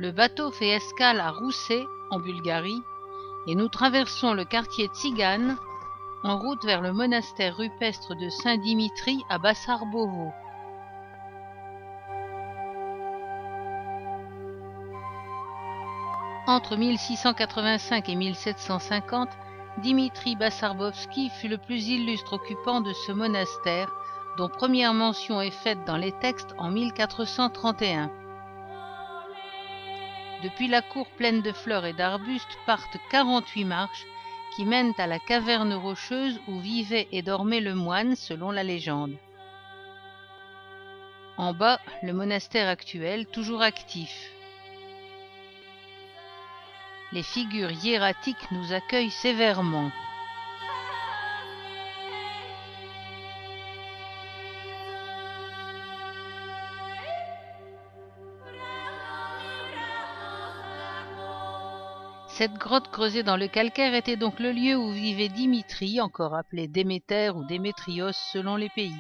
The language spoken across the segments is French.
Le bateau fait escale à Roussé, en Bulgarie, et nous traversons le quartier Tsigane en route vers le monastère rupestre de Saint-Dimitri à Bassarbovo. Entre 1685 et 1750, Dimitri Bassarbovski fut le plus illustre occupant de ce monastère, dont première mention est faite dans les textes en 1431. Depuis la cour pleine de fleurs et d'arbustes partent 48 marches qui mènent à la caverne rocheuse où vivait et dormait le moine selon la légende. En bas, le monastère actuel, toujours actif. Les figures hiératiques nous accueillent sévèrement. Cette grotte creusée dans le calcaire était donc le lieu où vivait Dimitri, encore appelé Déméter ou Démétrios selon les pays.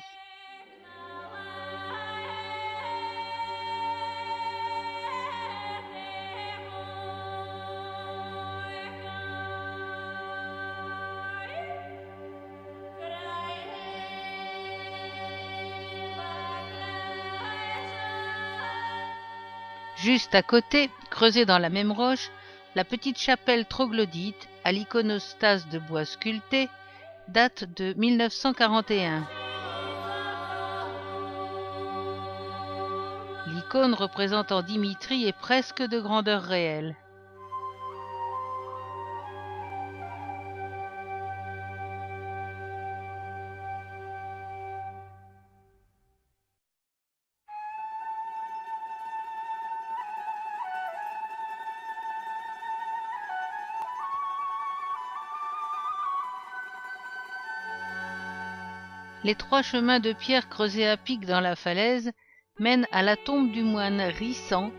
Juste à côté, creusée dans la même roche, la petite chapelle troglodyte, à l'iconostase de bois sculpté, date de 1941. L'icône représentant Dimitri est presque de grandeur réelle. Les 3 chemins de pierre creusés à pic dans la falaise mènent à la tombe du moine Rissan,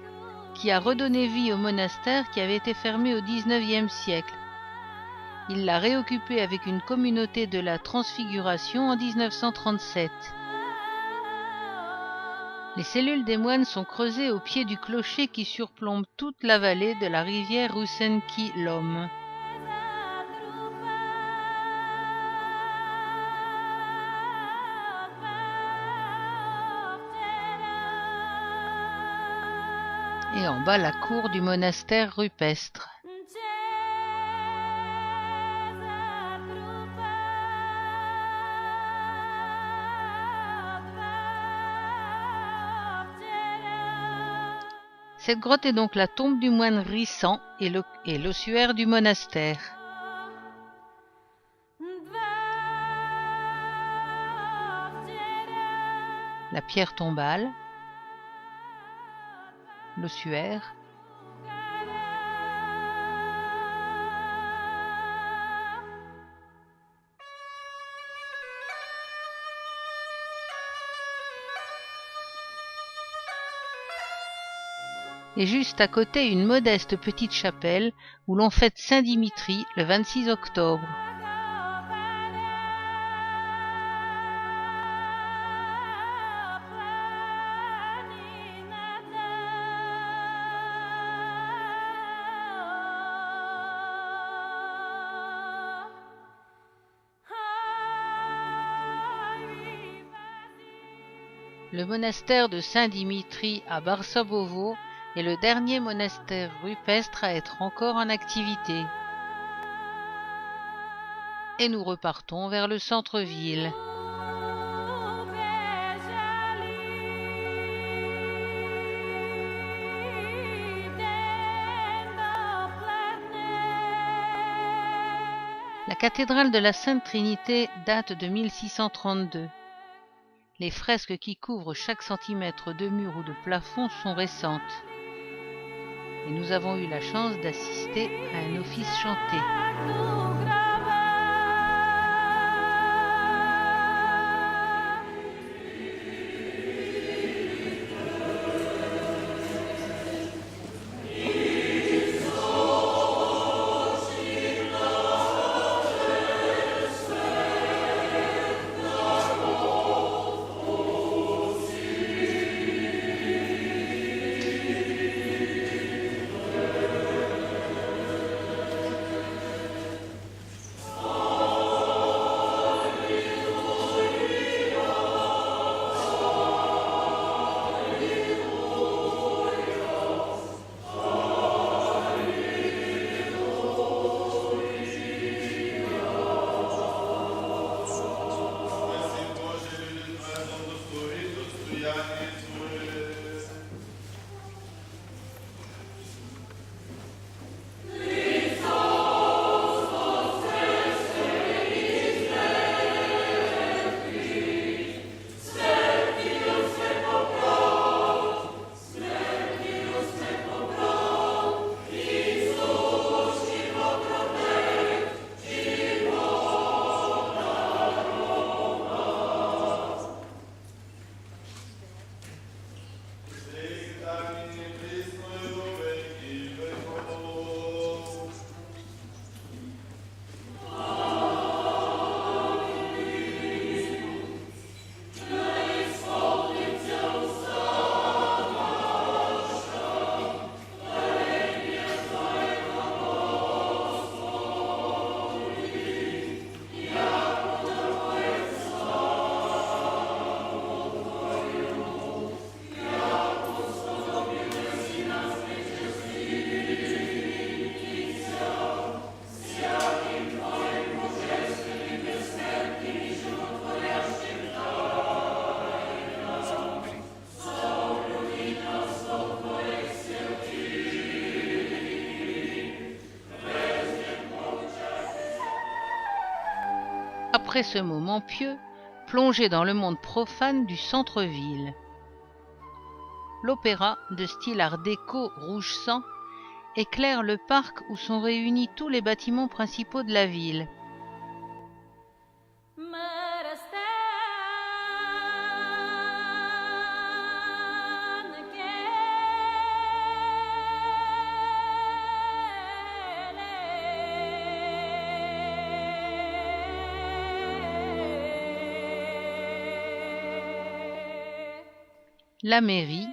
qui a redonné vie au monastère qui avait été fermé au XIXe siècle. Il l'a réoccupé avec une communauté de la Transfiguration en 1937. Les cellules des moines sont creusées au pied du clocher qui surplombe toute la vallée de la rivière Roussenki-Lom. Et en bas la cour du monastère rupestre. Cette grotte est donc la tombe du moine Rissan et l'ossuaire du monastère. La pierre tombale, l'ossuaire, et juste à côté une modeste petite chapelle où l'on fête Saint-Dimitri le 26 octobre. Le monastère de Saint-Dimitri à Barsabovo est le dernier monastère rupestre à être encore en activité. Et nous repartons vers le centre-ville. La cathédrale de la Sainte Trinité date de 1632. Les fresques qui couvrent chaque centimètre de mur ou de plafond sont récentes. Et nous avons eu la chance d'assister à un office chanté. Après ce moment pieux, plongé dans le monde profane du centre-ville. L'opéra, de style art déco rouge sang, éclaire le parc où sont réunis tous les bâtiments principaux de la ville. La mairie,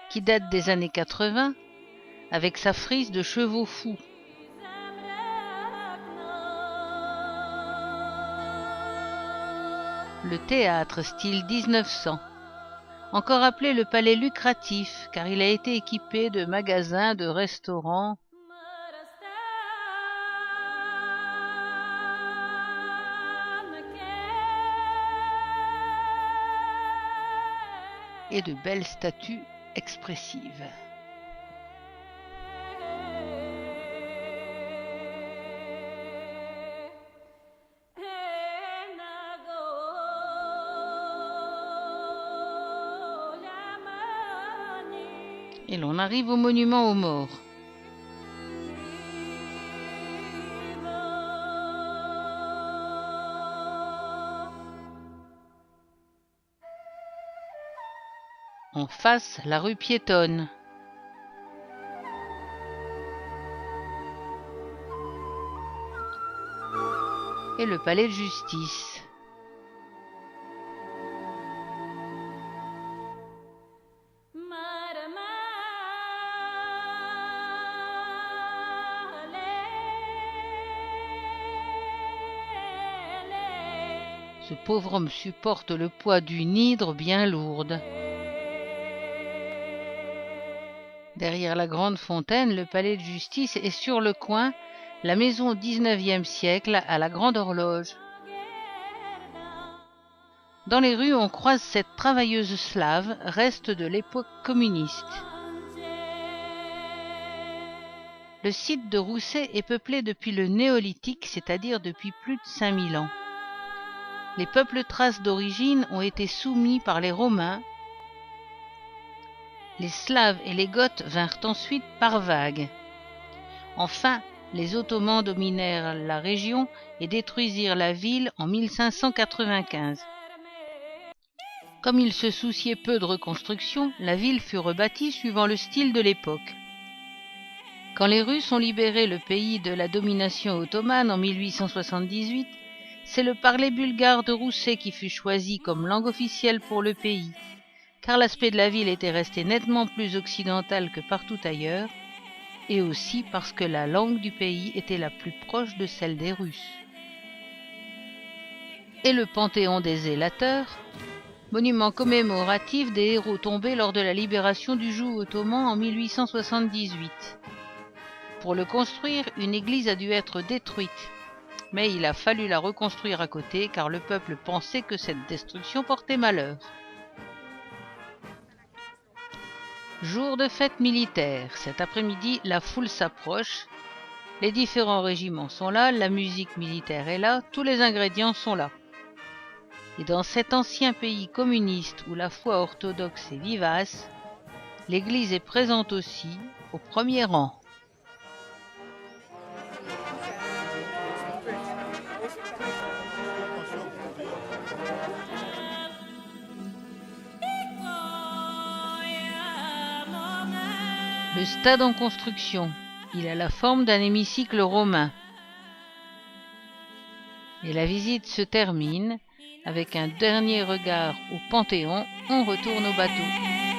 qui date des années 80, avec sa frise de chevaux fous. Le théâtre, style 1900, encore appelé le palais lucratif, car il a été équipé de magasins, de restaurants. Et de belles statues expressives. Et l'on arrive au monument aux morts. En face, la rue piétonne. Et le palais de justice. Ce pauvre homme supporte le poids d'une hydre bien lourde. Derrière la grande fontaine, le palais de justice est sur le coin, la maison au XIXe siècle à la grande horloge. Dans les rues, on croise cette travailleuse slave, reste de l'époque communiste. Le site de Rousset est peuplé depuis le néolithique, c'est-à-dire depuis plus de 5000 ans. Les peuples thraces d'origine ont été soumis par les Romains. Les Slaves et les Goths vinrent ensuite par vagues. Enfin, les Ottomans dominèrent la région et détruisirent la ville en 1595. Comme ils se souciaient peu de reconstruction, la ville fut rebâtie suivant le style de l'époque. Quand les Russes ont libéré le pays de la domination ottomane en 1878, c'est le parler bulgare de Rousset qui fut choisi comme langue officielle pour le pays, car l'aspect de la ville était resté nettement plus occidental que partout ailleurs, et aussi parce que la langue du pays était la plus proche de celle des Russes. Et le Panthéon des Zélateurs, monument commémoratif des héros tombés lors de la libération du joug ottoman en 1878. Pour le construire, une église a dû être détruite, mais il a fallu la reconstruire à côté car le peuple pensait que cette destruction portait malheur. Jour de fête militaire. Cet après-midi, la foule s'approche. Les différents régiments sont là, la musique militaire est là, tous les ingrédients sont là. Et dans cet ancien pays communiste où la foi orthodoxe est vivace, l'Église est présente aussi, au premier rang. Le stade en construction. Il a la forme d'un hémicycle romain. Et la visite se termine avec un dernier regard au Panthéon. On retourne au bateau.